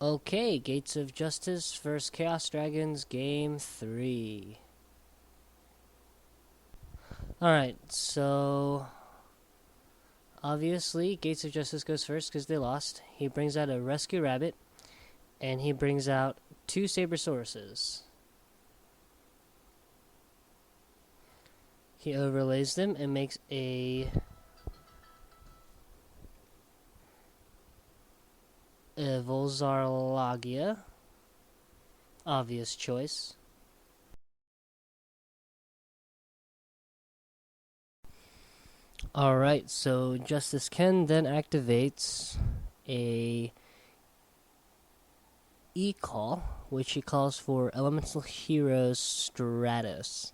Okay, Gates of Justice vs. Chaos Dragons, Game 3. Alright, so obviously Gates of Justice goes first because they lost. He brings out a Rescue Rabbit, and he brings out two Sabrosauruses. He overlays them and makes a Volzarlagia. Obvious choice. Alright, so Justice Ken then activates a E-call, which he calls for Elemental Hero Stratos.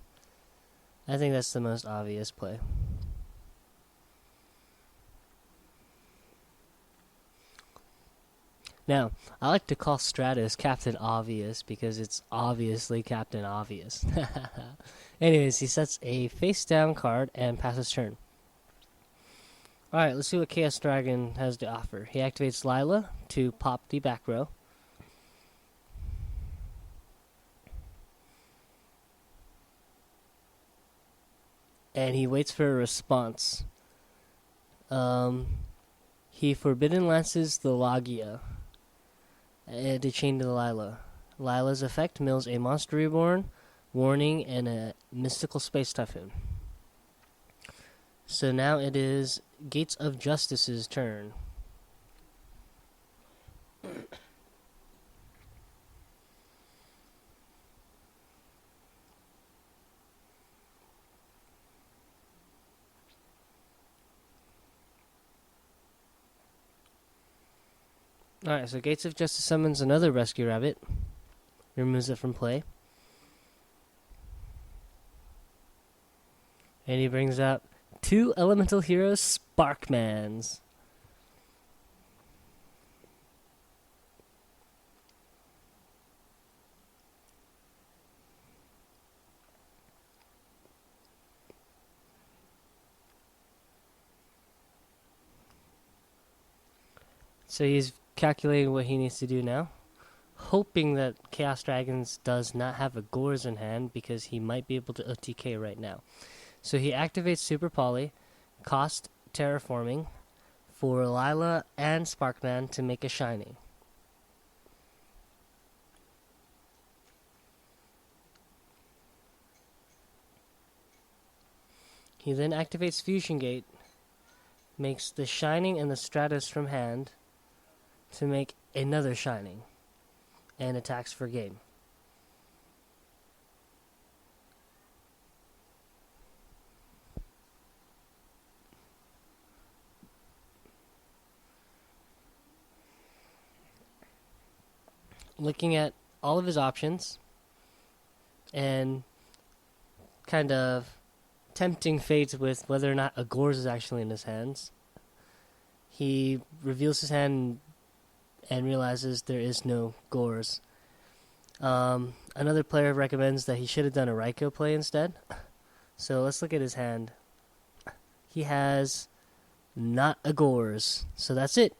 I think that's the most obvious play. Now, I like to call Stratos Captain Obvious because it's obviously Captain Obvious. Anyways, he sets a face-down card and passes turn. Alright, let's see what Chaos Dragon has to offer. He activates Lila to pop the back row. And he waits for a response. He Forbidden Lances the Logia to chain to the Lila. Lila's effect mills a Monster Reborn, Warning, and a Mystical Space Typhoon. So now it is Gates of Justice's turn. Alright, so Gates of Justice summons another Rescue Rabbit. Removes it from play. And he brings out two Elemental Heroes Sparkmans. So he's calculating what he needs to do now, hoping that Chaos Dragons does not have a Gores in hand because he might be able to OTK right now. So he activates Super Poly, cost Terraforming for Lila and Sparkman to make a Shiny. He then activates Fusion Gate, makes the Shining and the Stratos from hand to make another Shining, and attacks for game. Looking at all of his options and kind of tempting fate with whether or not a Gores is actually in his hands, he reveals his hand and realizes there is no Gores. Another player recommends that he should have done a Raikou play instead. So let's look at his hand. He has not a Gores. So that's it.